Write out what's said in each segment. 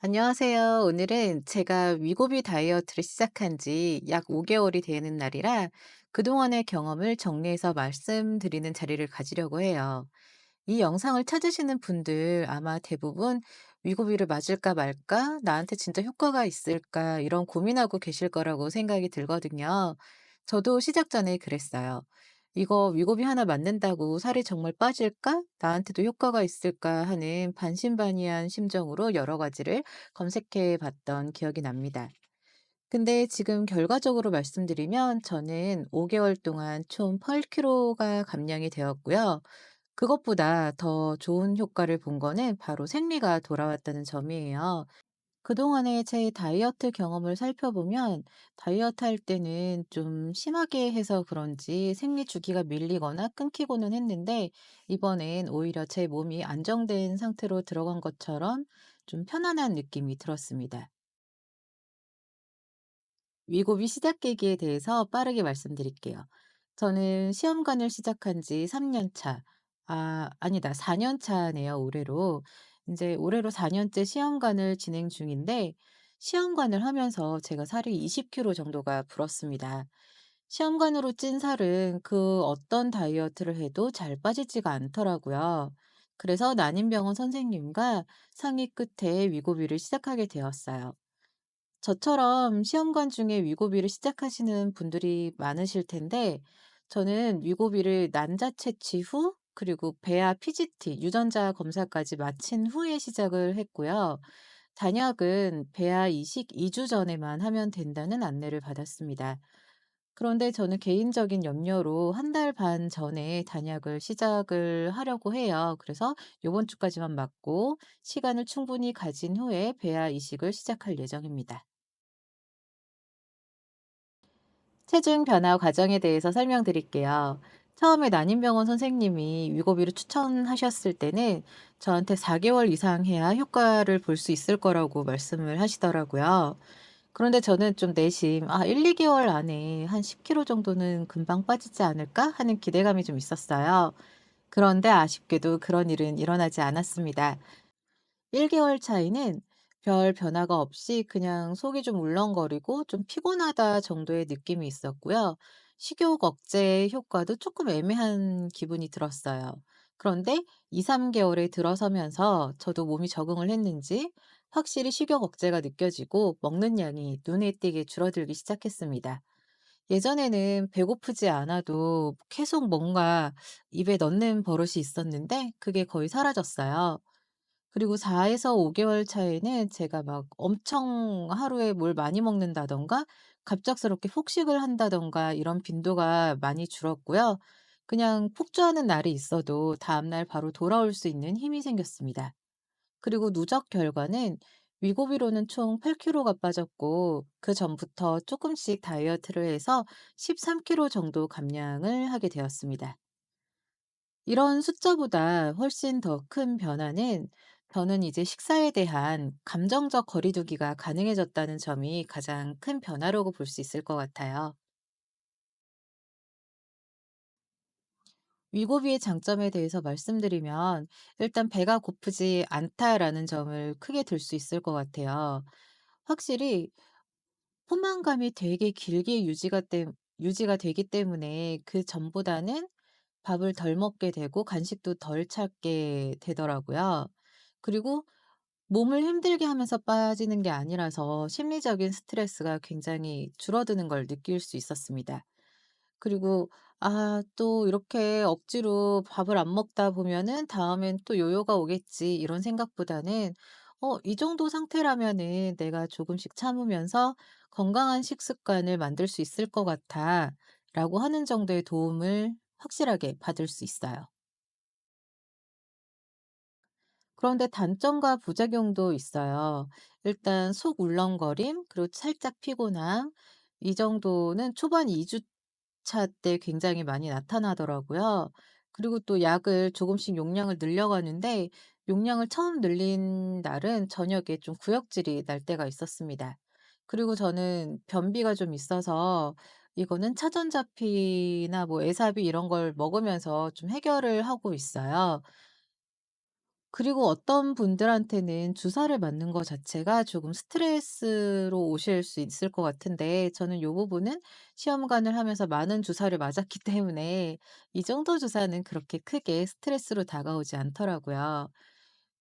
안녕하세요. 오늘은 제가 위고비 다이어트를 시작한 지 약 5개월이 되는 날이라 그동안의 경험을 정리해서 말씀드리는 자리를 가지려고 해요. 이 영상을 찾으시는 분들 아마 대부분 위고비를 맞을까 말까, 나한테 진짜 효과가 있을까, 이런 고민하고 계실 거라고 생각이 들거든요. 저도 시작 전에 그랬어요. 이거 위고비 하나 맞는다고 살이 정말 빠질까? 나한테도 효과가 있을까? 하는 반신반의한 심정으로 여러 가지를 검색해 봤던 기억이 납니다. 근데 지금 결과적으로 말씀드리면 저는 5개월 동안 총 8kg가 감량이 되었고요. 그것보다 더 좋은 효과를 본 거는 바로 생리가 돌아왔다는 점이에요. 그동안의 제 다이어트 경험을 살펴보면 다이어트 할 때는 좀 심하게 해서 그런지 생리 주기가 밀리거나 끊기고는 했는데 이번엔 오히려 제 몸이 안정된 상태로 들어간 것처럼 좀 편안한 느낌이 들었습니다. 위고비 시작 계기에 대해서 빠르게 말씀드릴게요. 저는 시험관을 시작한 지 3년 차. 아니다. 4년 차네요, 올해로. 이제 올해로 4 년째 시험관을 진행 중인데 시험관을 하면서 제가 살이 20kg 정도가 불었습니다. 시험관으로 찐 살은 그 어떤 다이어트를 해도 잘 빠지지가 않더라고요. 그래서 난임병원 선생님과 상의 끝에 위고비를 시작하게 되었어요. 저처럼 시험관 중에 위고비를 시작하시는 분들이 많으실 텐데, 저는 위고비를 난자 채취 후, 그리고 배아 PGT, 유전자 검사까지 마친 후에 시작을 했고요. 단약은 배아 이식 2주 전에만 하면 된다는 안내를 받았습니다. 그런데 저는 개인적인 염려로 한 달 반 전에 단약을 시작을 하려고 해요. 그래서 요번 주까지만 맞고 시간을 충분히 가진 후에 배아 이식을 시작할 예정입니다. 체중 변화 과정에 대해서 설명드릴게요. 처음에 난임병원 선생님이 위고비를 추천하셨을 때는 저한테 4개월 이상 해야 효과를 볼 수 있을 거라고 말씀을 하시더라고요. 그런데 저는 좀 내심 1, 2개월 안에 한 10kg 정도는 금방 빠지지 않을까 하는 기대감이 좀 있었어요. 그런데 아쉽게도 그런 일은 일어나지 않았습니다. 1개월 차이는 별 변화가 없이 그냥 속이 좀 울렁거리고 좀 피곤하다 정도의 느낌이 있었고요. 식욕 억제 효과도 조금 애매한 기분이 들었어요. 그런데 2-3개월에 들어서면서 저도 몸이 적응을 했는지 확실히 식욕 억제가 느껴지고 먹는 양이 눈에 띄게 줄어들기 시작했습니다. 예전에는 배고프지 않아도 계속 뭔가 입에 넣는 버릇이 있었는데 그게 거의 사라졌어요. 그리고 4에서 5개월 차에는 제가 막 엄청 하루에 뭘 많이 먹는다든가 갑작스럽게 폭식을 한다든가 이런 빈도가 많이 줄었고요. 그냥 폭주하는 날이 있어도 다음날 바로 돌아올 수 있는 힘이 생겼습니다. 그리고 누적 결과는 위고비로는 총 8kg가 빠졌고 그전부터 조금씩 다이어트를 해서 13kg 정도 감량을 하게 되었습니다. 이런 숫자보다 훨씬 더 큰 변화는 저는 이제 식사에 대한 감정적 거리두기가 가능해졌다는 점이 가장 큰 변화라고 볼 수 있을 것 같아요. 위고비의 장점에 대해서 말씀드리면 일단 배가 고프지 않다라는 점을 크게 들 수 있을 것 같아요. 확실히 포만감이 되게 길게 유지가 되기 때문에 그전보다는 밥을 덜 먹게 되고 간식도 덜 찾게 되더라고요. 그리고 몸을 힘들게 하면서 빠지는 게 아니라서 심리적인 스트레스가 굉장히 줄어드는 걸 느낄 수 있었습니다. 그리고 또 이렇게 억지로 밥을 안 먹다 보면은 '다음엔 또 요요가 오겠지.' 이런 생각보다는 '이 정도 상태라면은 내가 조금씩 참으면서 건강한 식습관을 만들 수 있을 것 같아.'라고 하는 정도의 도움을 확실하게 받을 수 있어요. 그런데 단점과 부작용도 있어요. 일단 속 울렁거림, 그리고 살짝 피곤함, 이 정도는 초반 2주 차 때 굉장히 많이 나타나더라고요. 그리고 또 약을 조금씩 용량을 늘려가는데 용량을 처음 늘린 날은 저녁에 좀 구역질이 날 때가 있었습니다. 그리고 저는 변비가 좀 있어서 이거는 차전자피나 뭐 에사비 이런 걸 먹으면서 좀 해결을 하고 있어요. 그리고 어떤 분들한테는 주사를 맞는 거 자체가 조금 스트레스로 오실 수 있을 것 같은데, 저는 요 부분은 시험관을 하면서 많은 주사를 맞았기 때문에 이 정도 주사는 그렇게 크게 스트레스로 다가오지 않더라고요.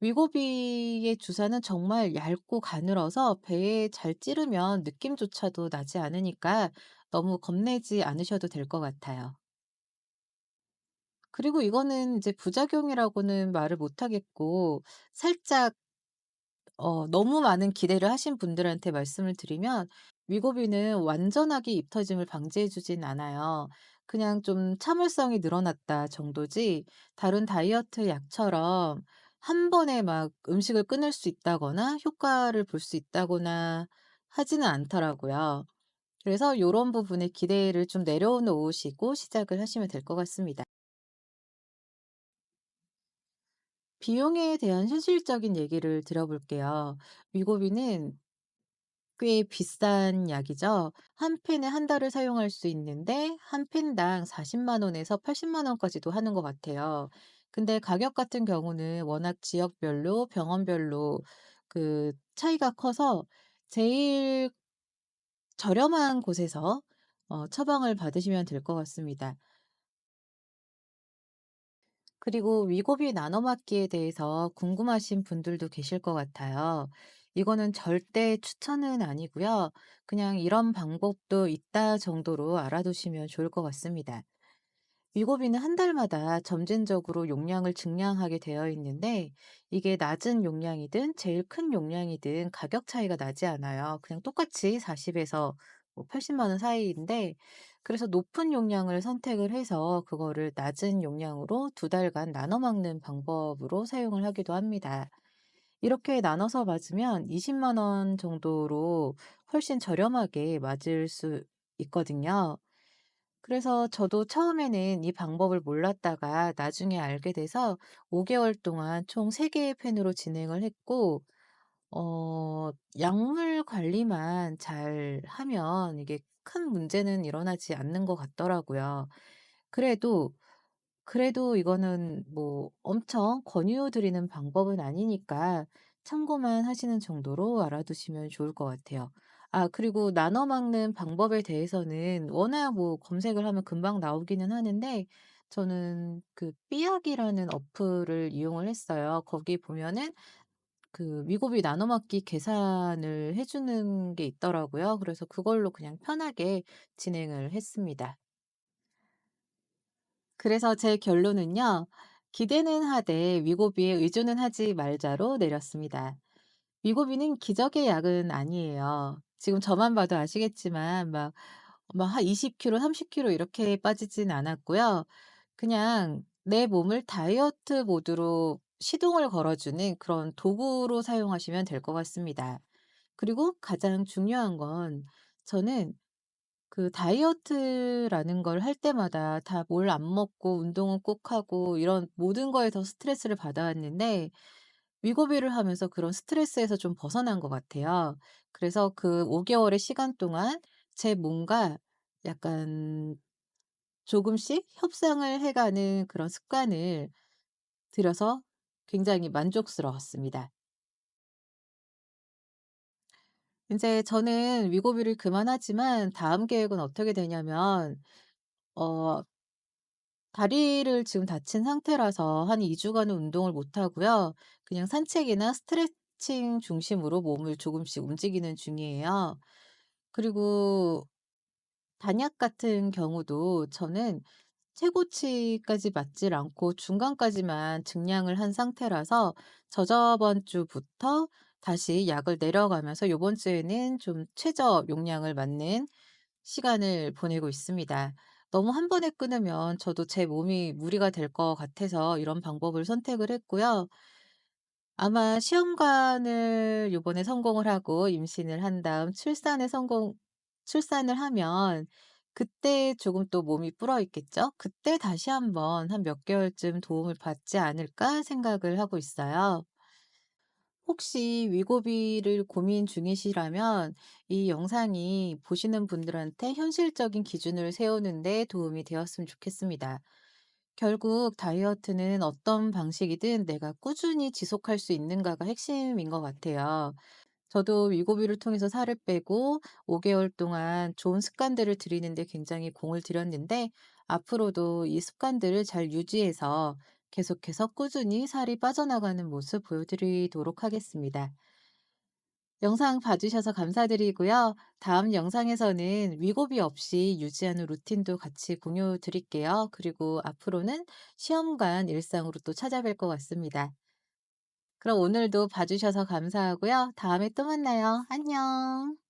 위고비의 주사는 정말 얇고 가늘어서 배에 잘 찌르면 느낌조차도 나지 않으니까 너무 겁내지 않으셔도 될 것 같아요. 그리고 이거는 이제 부작용이라고는 말을 못 하겠고, 살짝 너무 많은 기대를 하신 분들한테 말씀을 드리면, 위고비는 완전하게 입 터짐을 방지해 주진 않아요. 그냥 좀 참을성이 늘어났다 정도지, 다른 다이어트 약처럼 한 번에 막 음식을 끊을 수 있다거나 효과를 볼 수 있다거나 하지는 않더라고요. 그래서 요런 부분에 기대를 좀 내려놓으시고 시작을 하시면 될 것 같습니다. 비용에 대한 현실적인 얘기를 드려볼게요. 위고비는 꽤 비싼 약이죠. 한 펜에 한 달을 사용할 수 있는데 한 펜당 4 0 원에서 80 원까지도 하는 것 같아요. 근데 가격 같은 경우는 워낙 지역별로 병원별로 그 차이가 커서 제일 저렴한 곳에서 처방을 받으시면 될 것 같습니다. 그리고 위고비 나눠 맞기에 대해서 궁금하신 분들도 계실 것 같아요. 이거는 절대 추천은 아니고요. 그냥 이런 방법도 있다 정도로 알아두시면 좋을 것 같습니다. 위고비는 한 달마다 점진적으로 용량을 증량하게 되어 있는데, 이게 낮은 용량이든 제일 큰 용량이든 가격 차이가 나지 않아요. 그냥 똑같이 40에서 뭐 80만 원 사이인데, 그래서 높은 용량을 선택을 해서 그거를 낮은 용량으로 두 달간 나눠 먹는 방법으로 사용을 하기도 합니다. 이렇게 나눠서 맞으면 20만 원 정도로 훨씬 저렴하게 맞을 수 있거든요. 그래서 저도 처음에는 이 방법을 몰랐다가 나중에 알게 돼서 5 개월 동안 총 3 개의 펜으로 진행을 했고, 약물 관리만 잘 하면 이게 큰 문제는 일어나지 않는 것 같더라고요. 그래도 이거는 뭐 엄청 권유드리는 방법은 아니니까 참고만 하시는 정도로 알아두시면 좋을 것 같아요. 아, 그리고 나눠 먹는 방법에 대해서는 워낙 뭐 검색을 하면 금방 나오기는 하는데, 저는 그 삐약이라는 어플을 이용을 했어요. 거기 보면은 그 위고비 나눠 먹기 계산을 해 주는 게 있더라고요. 그래서 그걸로 그냥 편하게 진행을 했습니다. 그래서 제 결론은요, 기대는 하되 위고비에 의존은 하지 말자로 내렸습니다. 위고비는 기적의 약은 아니에요. 지금 저만 봐도 아시겠지만 막 한 20kg, 30kg 이렇게 빠지진 않았고요. 그냥 내 몸을 다이어트 모드로 시동을 걸어주는 그런 도구로 사용하시면 될 것 같습니다. 그리고 가장 중요한 건, 저는 그 다이어트라는 걸 할 때마다 다 뭘 안 먹고 운동은 꼭 하고 이런 모든 거에서 스트레스를 받아왔는데, 위고비를 하면서 그런 스트레스에서 좀 벗어난 것 같아요. 그래서 그 5 개월의 시간 동안 제 몸과 약간 조금씩 협상을 해 가는 그런 습관을 들여서 굉장히 만족스러웠습니다. 인제 저는 위고비를 그만하지만 다음 계획은 어떻게 되냐면, 어 다리를 지금 다친 상태라서 한 2 주간은 운동을 못 하고요. 그냥 산책이나 스트레칭 중심으로 몸을 조금씩 움직이는 중이에요. 그리고 단약 같은 경우도 저는 최고치까지 맞질 않고 중간까지만 증량을 한 상태라서, 저저번 주부터 다시 약을 내려가면서 요번 주에는 좀 최저 용량을 맞는 시간을 보내고 있습니다. 너무 한 번에 끊으면 저도 제 몸이 무리가 될 것 같아서 이런 방법을 선택을 했고요. 아마 시험관을 요번에 성공을 하고 임신을 한 다음 출산을 하면 그때 조금 또 몸이 불어 있겠죠? 그때 다시 한번 한 몇 개월쯤 도움을 받지 않을까 생각을 하고 있어요. 혹시 위고비를 고민 중이시라면 이 영상이 보시는 분들한테 현실적인 기준을 세우는 데 도움이 되었으면 좋겠습니다. 결국 다이어트는 어떤 방식이든 내가 꾸준히 지속할 수 있는가가 핵심인 것 같아요. 저도 위고비를 통해서 살을 빼고 5개월 동안 좋은 습관들을 들이는데 굉장히 공을 들였는데 앞으로도 이 습관들을 잘 유지해서 계속해서 꾸준히 살이 빠져나가는 모습 보여드리도록 하겠습니다. 영상 봐주셔서 감사드리고요. 다음 영상에서는 위고비 없이 유지하는 루틴도 같이 공유 드릴게요. 그리고 앞으로는 시험관 일상으로 또 찾아뵐 것 같습니다. 그럼 오늘도 봐주셔서 감사하고요. 다음에 또 만나요. 안녕.